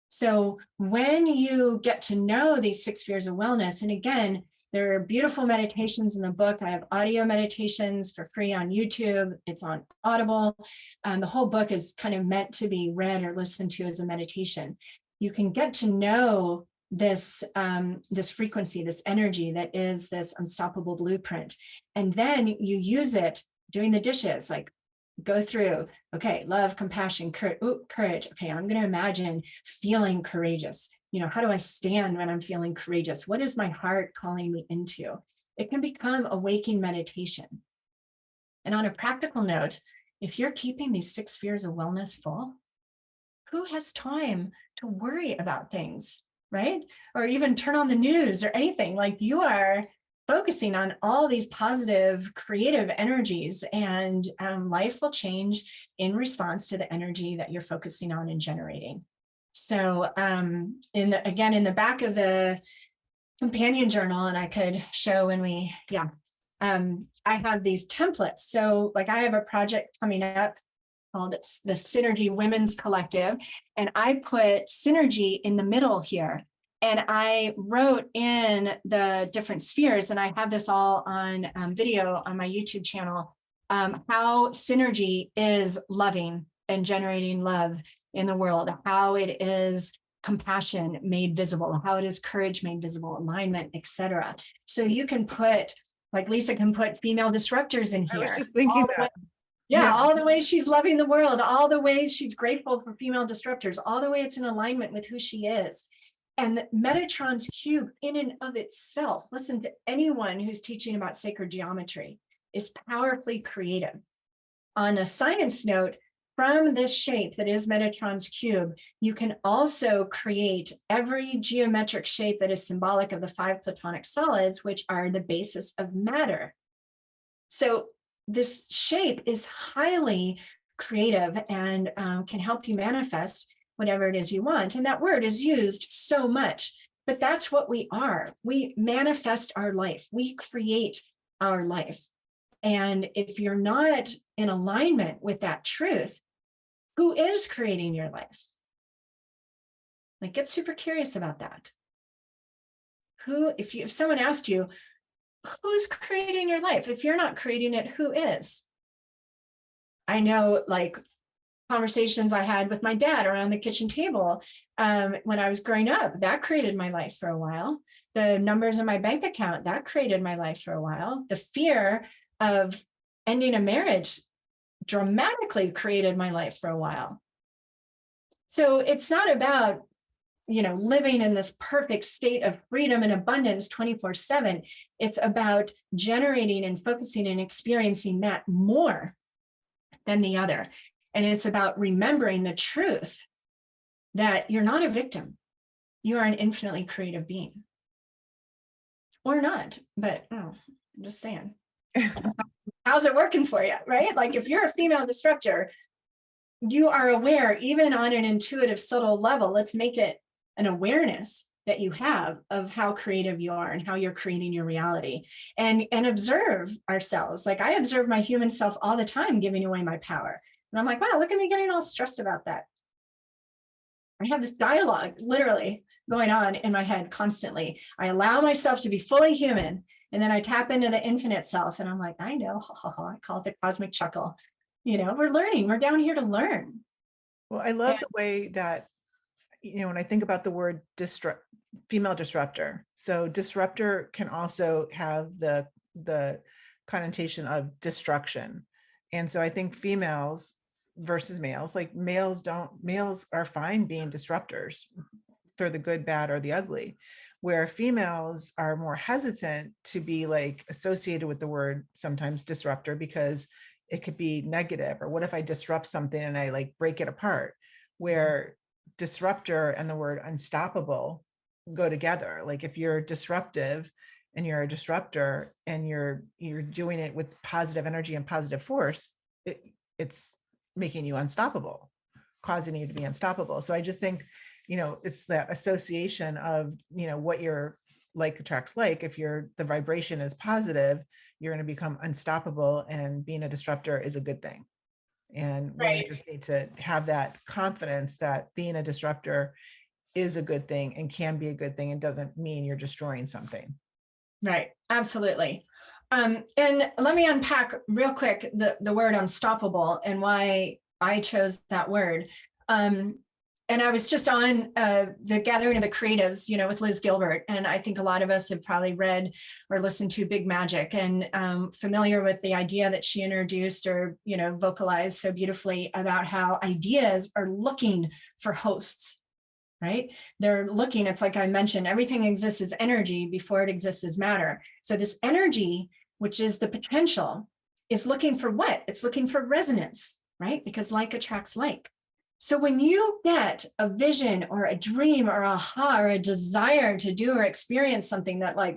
So when you get to know these 6 spheres of wellness, and again, there are beautiful meditations in the book. I have audio meditations for free on YouTube. It's on Audible. The whole book is kind of meant to be read or listened to as a meditation. You can get to know this, this frequency, this energy that is this unstoppable blueprint. And then you use it doing the dishes, go through, okay, love, compassion, courage. Okay, I'm going to imagine feeling courageous. How do I stand when I'm feeling courageous? What is my heart calling me into? It can become a waking meditation. And on a practical note, if you're keeping these 6 spheres of wellness full, who has time to worry about things, right? Or even turn on the news or anything. You are focusing on all these positive, creative energies, and life will change in response to the energy that you're focusing on and generating. So in the back of the companion journal, and I could show when I have these templates. So I have a project coming up called the Synergy Women's Collective, and I put synergy in the middle here. And I wrote in the different spheres, and I have this all on video on my YouTube channel, how synergy is loving and generating love in the world, how it is compassion made visible, how it is courage made visible, alignment, etc. So you can put, Lisa can put female disruptors in here. I was just thinking that. All the ways she's loving the world, all the ways she's grateful for female disruptors, all the way it's in alignment with who she is. And Metatron's cube in and of itself, listen to anyone who's teaching about sacred geometry, is powerfully creative. on a science note, from this shape that is Metatron's cube, you can also create every geometric shape that is symbolic of the 5 platonic solids, which are the basis of matter. So this shape is highly creative and can help you manifest whatever it is you want. And that word is used so much, but that's what we are. We manifest our life. We create our life. And if you're not in alignment with that truth, who is creating your life? Like, get super curious about that. Who, if someone asked you, who's creating your life? If you're not creating it, who is? I know, like, conversations I had with my dad around the kitchen table when I was growing up, that created my life for a while. The numbers in my bank account, that created my life for a while. The fear of ending a marriage dramatically created my life for a while. So it's not about, living in this perfect state of freedom and abundance 24/7. It's about generating and focusing and experiencing that more than the other. And it's about remembering the truth that you're not a victim. You are an infinitely creative being. Or not, but I'm just saying. How's it working for you, right? Like, if you're a female disruptor, you are aware, even on an intuitive, subtle level. Let's make it an awareness that you have of how creative you are and how you're creating your reality, and observe ourselves. Like, I observe my human self all the time, giving away my power. And I'm like, wow, look at me getting all stressed about that. I have this dialogue literally going on in my head constantly. I allow myself to be fully human, and then I tap into the infinite self, and I'm like, I know, I call it the cosmic chuckle. We're learning. We're down here to learn. Well, I love the way that, when I think about the word female disruptor. So disruptor can also have the connotation of destruction. And so I think females versus males, like males are fine being disruptors for the good, bad, or the ugly, where females are more hesitant to be like associated with the word sometimes disruptor, because it could be negative. Or what if I disrupt something and I like break it apart? Where disruptor and the word unstoppable go together. Like, if you're disruptive and you're a disruptor and you're doing it with positive energy and positive force, it's making you unstoppable, causing you to be unstoppable. So I just think, it's that association of, what your like attracts like. If the vibration is positive, you're going to become unstoppable, and being a disruptor is a good thing. And women just need to have that confidence that being a disruptor is a good thing and can be a good thing. It doesn't mean you're destroying something. Right. Absolutely. And let me unpack real quick the word unstoppable and why I chose that word. And I was just on the Gathering of the Creatives, with Liz Gilbert. And I think a lot of us have probably read or listened to Big Magic, and familiar with the idea that she introduced or, vocalized so beautifully about how ideas are looking for hosts, right? They're looking, it's like I mentioned, everything exists as energy before it exists as matter. So this energy, which is the potential, is looking for what? It's looking for resonance, right? Because like attracts like. So when you get a vision or a dream or aha or a desire to do or experience something that like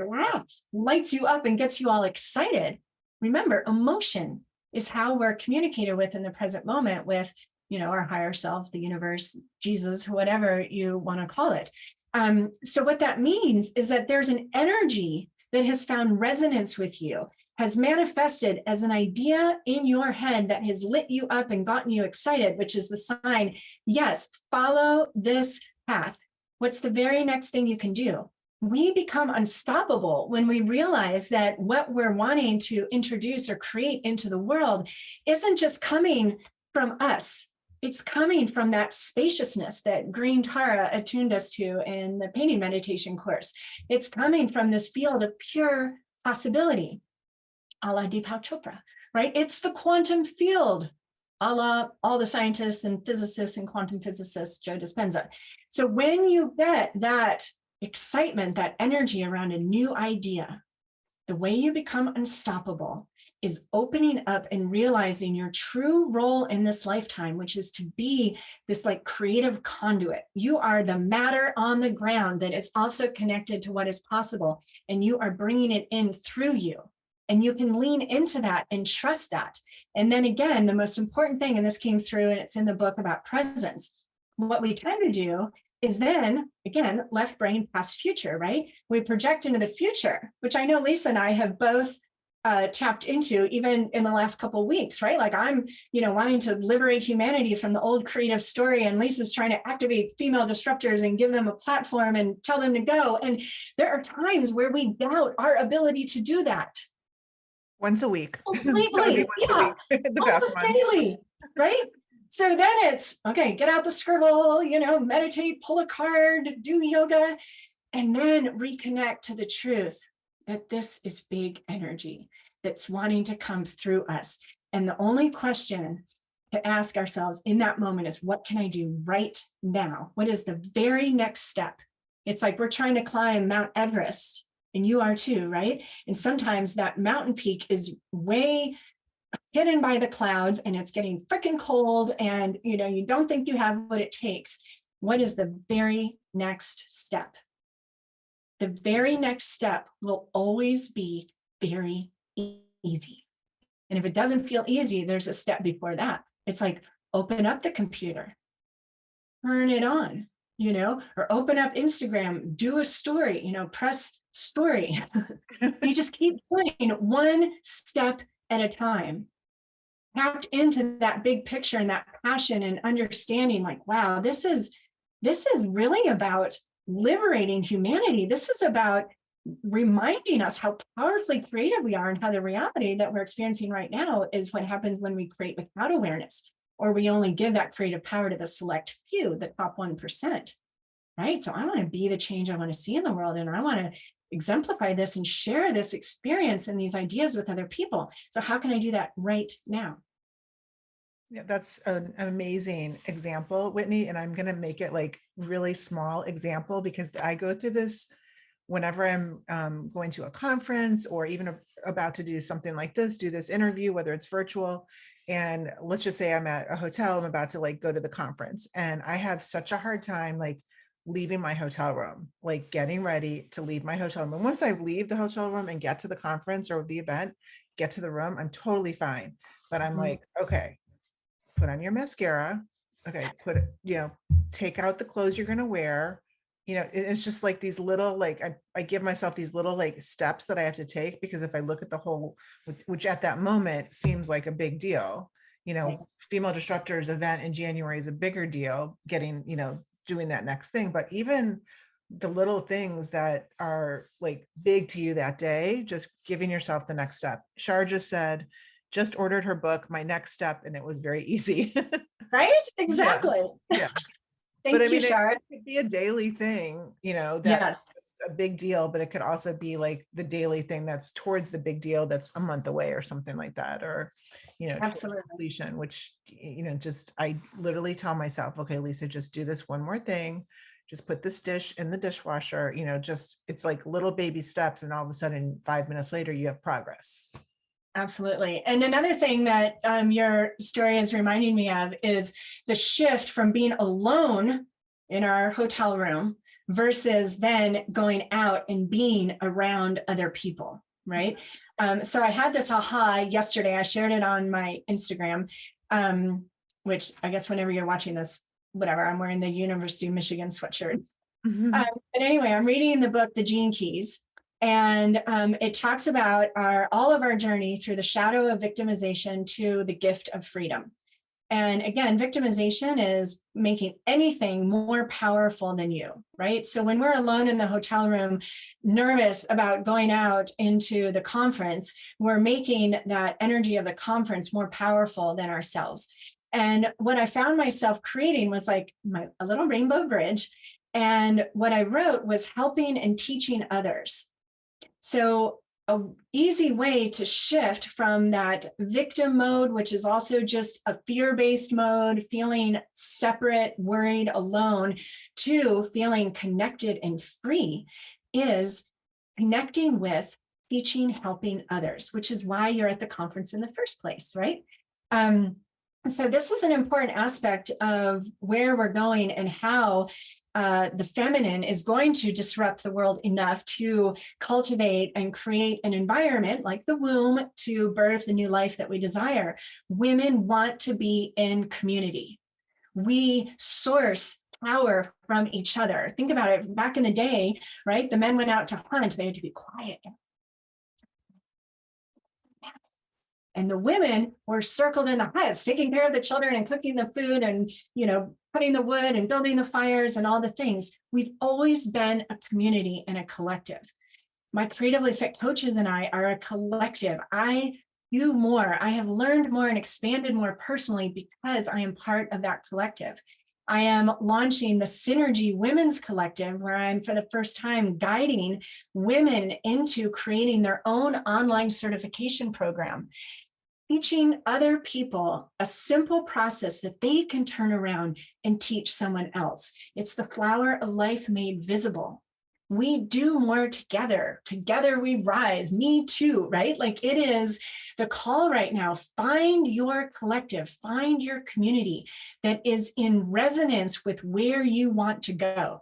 lights you up and gets you all excited, remember, emotion is how we're communicated with in the present moment with, our higher self, the universe, Jesus, whatever you want to call it. So what that means is that there's an energy that has found resonance with you, has manifested as an idea in your head that has lit you up and gotten you excited, which is the sign, yes, follow this path. What's the very next thing you can do? We become unstoppable when we realize that what we're wanting to introduce or create into the world isn't just coming from us. It's coming from that spaciousness that Green Tara attuned us to in the painting meditation course. It's coming from this field of pure possibility, a la Deepak Chopra, right? It's the quantum field, a la all the scientists and physicists and quantum physicists, Joe Dispenza. So when you get that excitement, that energy around a new idea, the way you become unstoppable is opening up and realizing your true role in this lifetime, which is to be this like creative conduit. You are the matter on the ground that is also connected to what is possible, and you are bringing it in through you. And you can lean into that and trust that. And then again, the most important thing, and this came through and it's in the book about presence, what we tend to do is then, again, left brain, past, future, right? We project into the future, which I know Lisa and I have both tapped into even in the last couple of weeks, right? Like I'm, wanting to liberate humanity from the old creative story, and Lisa's trying to activate female disruptors and give them a platform and tell them to go. And there are times where we doubt our ability to do that. Once a week. Completely, a week. The best one. Daily, right? So then it's, okay, get out the scribble, meditate, pull a card, do yoga, and then reconnect to the truth that this is big energy that's wanting to come through us. And the only question to ask ourselves in that moment is, what can I do right now? What is the very next step? It's like we're trying to climb Mount Everest, and you are too, right? And sometimes that mountain peak is way hidden by the clouds and it's getting freaking cold, and you don't think you have what it takes. What is the very next step? The very next step will always be very easy. And if it doesn't feel easy, there's a step before that. It's like, open up the computer, turn it on, or open up Instagram, do a story, press story. You just keep doing one step at a time, tapped into that big picture and that passion and understanding, like, wow, this is really about liberating humanity. This is about reminding us how powerfully creative we are, and how the reality that we're experiencing right now is what happens when we create without awareness, or we only give that creative power to the select few, the top 1%, right? So I want to be the change I want to see in the world, and I want to exemplify this and share this experience and these ideas with other people. So how can I do that right now? Yeah, that's an amazing example, Whitney. And I'm going to make it like really small example, because I go through this whenever I'm going to a conference, or even about to do something like this, do this interview, whether it's virtual. And let's just say I'm at a hotel, I'm about to like go to the conference, and I have such a hard time like leaving my hotel room, like getting ready to leave my hotel room. And once I leave the hotel room and get to the conference or the event, get to the room, I'm totally fine. But I'm like, okay, put on your mascara. Okay, take out the clothes you're going to wear. It's just like these little, like, I give myself these little like steps that I have to take, because if I look at the whole, which at that moment seems like a big deal, Female Disruptors event in January is a bigger deal, getting, doing that next thing. But even the little things that are like big to you that day, just giving yourself the next step. Shar just said, just ordered her book, my next step, and it was very easy. Right? Exactly. Yeah. Thank you, Shar. It could be a daily thing, that's just a big deal, but it could also be like the daily thing that's towards the big deal that's a month away or something like that, or, Absolutely. completion, which, just, I literally tell myself, okay, Lisa, just do this one more thing. Just put this dish in the dishwasher, it's like little baby steps. And all of a sudden, 5 minutes later, you have progress. Absolutely. And another thing that your story is reminding me of is the shift from being alone in our hotel room versus then going out and being around other people, right? So I had this aha yesterday. I shared it on my Instagram, which I guess whenever you're watching this, whatever, I'm wearing the University of Michigan sweatshirt. But anyway, I'm reading the book, The Gene Keys. And it talks about all of our journey through the shadow of victimization to the gift of freedom. And again, victimization is making anything more powerful than you, right? So when we're alone in the hotel room, nervous about going out into the conference, we're making that energy of the conference more powerful than ourselves. And what I found myself creating was like a little rainbow bridge. And what I wrote was helping and teaching others. So an easy way to shift from that victim mode, which is also just a fear-based mode, feeling separate, worried, alone, to feeling connected and free, is connecting with teaching, helping others, which is why you're at the conference in the first place, right? So this is an important aspect of where we're going and how the feminine is going to disrupt the world enough to cultivate and create an environment like the womb to birth the new life that we desire. Women want to be in community. We source power from each other. Think about it. Back in the day, right? The men went out to hunt. They had to be quiet. And the women were circled in the huts, taking care of the children and cooking the food and, cutting the wood and building the fires and all the things. We've always been a community and a collective. My creatively fit coaches and I are a collective. I do more. I have learned more and expanded more personally because I am part of that collective. I am launching the Synergy Women's Collective, where I'm for the first time guiding women into creating their own online certification program, teaching other people a simple process that they can turn around and teach someone else. It's the flower of life made visible. We do more together. Together we rise. Me too, right? Like it is the call right now. Find your collective, find your community that is in resonance with where you want to go,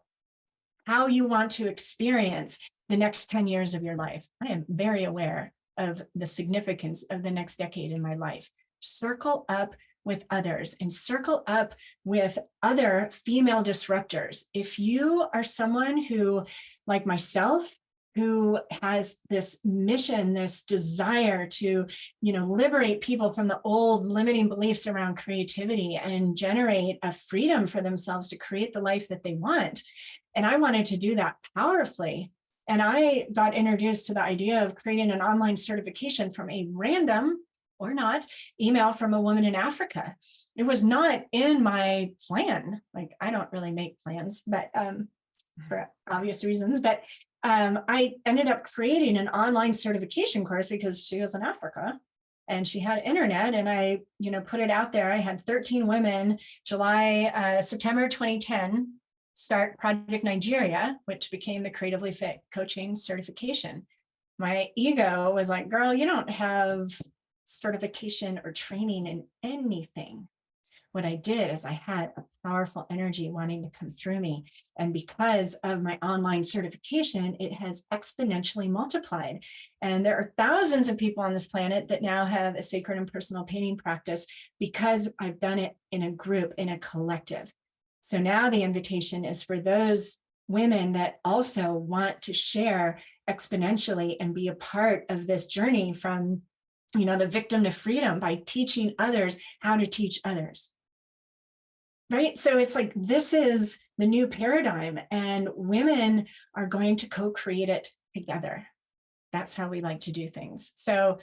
how you want to experience the next 10 years of your life. I am very aware of the significance of the next decade in my life. Circle up with others and circle up with other female disruptors. If you are someone who, like myself, who has this mission, this desire to, liberate people from the old limiting beliefs around creativity and generate a freedom for themselves to create the life that they want. And I wanted to do that powerfully. And I got introduced to the idea of creating an online certification from a random or not email from a woman in Africa. It was not in my plan. Like I don't really make plans, but for obvious reasons, but I ended up creating an online certification course because she was in Africa and she had internet, and I, put it out there. I had 13 women, September 2010, start Project Nigeria, which became the Creatively Fit Coaching Certification. My ego was like, girl, you don't have certification or training in anything. What I did is I had a powerful energy wanting to come through me. And because of my online certification, it has exponentially multiplied. And there are thousands of people on this planet that now have a sacred and personal painting practice because I've done it in a group, in a collective. So now the invitation is for those women that also want to share exponentially and be a part of this journey from the victim to freedom by teaching others how to teach others. Right? So it's like, this is the new paradigm and women are going to co-create it together. That's how we like to do things. So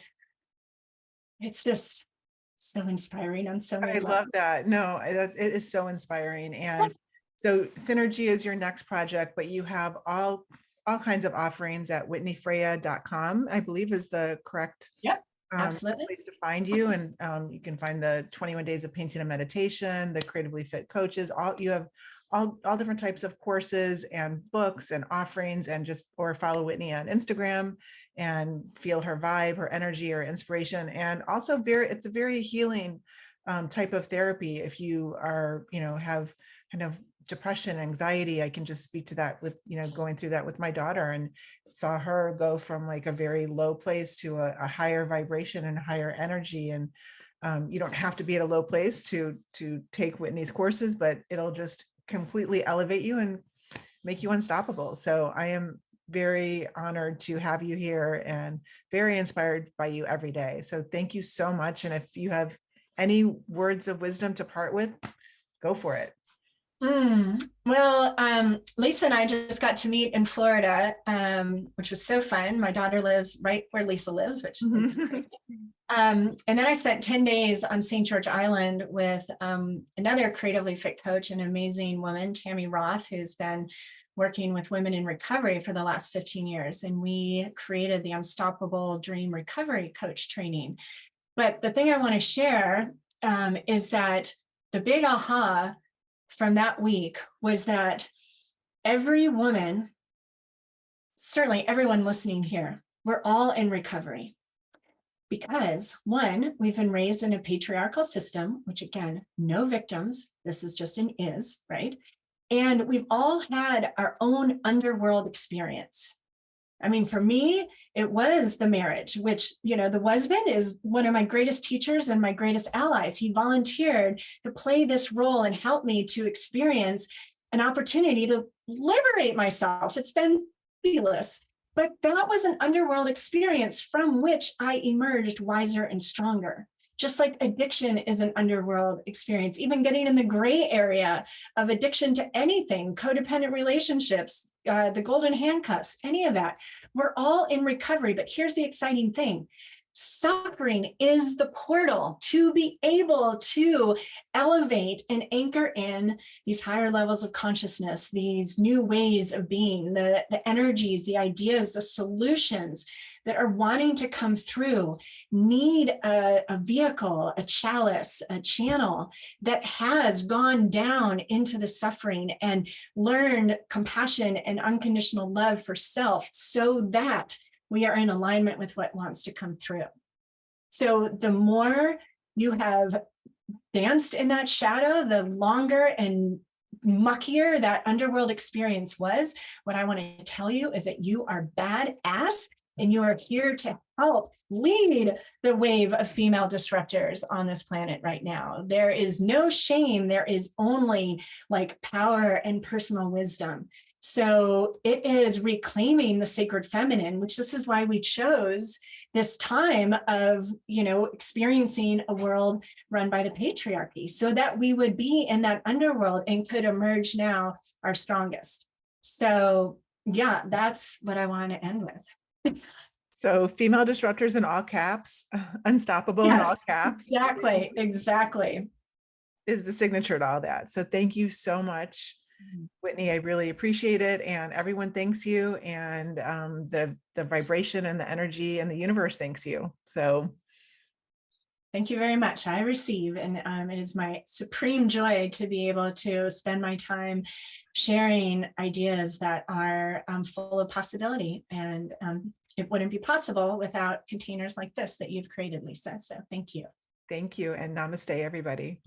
it's just so inspiring on so many levels. Love that. No, it is so inspiring. And so Synergy is your next project, but you have all kinds of offerings at whitneyfreya.com, I believe is the correct absolutely place to find you. And you can find the 21 days of painting and meditation, the creatively fit coaches, you have all different types of courses and books and offerings, and or follow Whitney on Instagram and feel her vibe, her energy, her inspiration. And also it's a very healing type of therapy. If you are, have kind of depression, anxiety, I can just speak to that with, going through that with my daughter, and saw her go from like a very low place to a higher vibration and higher energy. And you don't have to be at a low place to take Whitney's courses, but it'll just completely elevate you and make you unstoppable. So I am very honored to have you here and very inspired by you every day. So thank you so much. And if you have any words of wisdom to part with, go for it. Well, Lisa and I just got to meet in Florida, which was so fun. My daughter lives right where Lisa lives, which is crazy. And then I spent 10 days on St. George Island with another creatively fit coach, an amazing woman, Tammy Roth, who's been working with women in recovery for the last 15 years. And we created the Unstoppable Dream Recovery Coach training. But the thing I want to share is that the big aha from that week was that every woman, certainly everyone listening here, we're all in recovery. Because one, we've been raised in a patriarchal system, which again, no victims, this is just an is, right? And we've all had our own underworld experience. I mean, for me, it was the marriage, which, you know, the husband is one of my greatest teachers and my greatest allies. He volunteered to play this role and help me to experience an opportunity to liberate myself. It's been fabulous. But that was an underworld experience from which I emerged wiser and stronger. Just like addiction is an underworld experience, even getting in the gray area of addiction to anything, codependent relationships, the golden handcuffs, any of that. We're all in recovery, but here's the exciting thing. Suffering is the portal to be able to elevate and anchor in these higher levels of consciousness, these new ways of being, the energies, the ideas, the solutions that are wanting to come through need a vehicle, a chalice, a channel that has gone down into the suffering and learned compassion and unconditional love for self so that we are in alignment with what wants to come through. So the more you have danced in that shadow, the longer and muckier that underworld experience was. What I want to tell you is that you are badass and you are here to help lead the wave of female disruptors on this planet right now. There is no shame. There is only like power and personal wisdom. So it is reclaiming the sacred feminine, which this is why we chose this time of, you know, experiencing a world run by the patriarchy so that we would be in that underworld and could emerge now our strongest. So yeah, that's what I want to end with. So female disruptors in all caps, unstoppable in all caps. Exactly. Is the signature to all that. So thank you so much, Whitney. I really appreciate it. And everyone thanks you. And the vibration and the energy and the universe thanks you. So thank you very much. I receive, and it is my supreme joy to be able to spend my time sharing ideas that are full of possibility. And it wouldn't be possible without containers like this that you've created, Lisa. So thank you. thank you and namaste, everybody.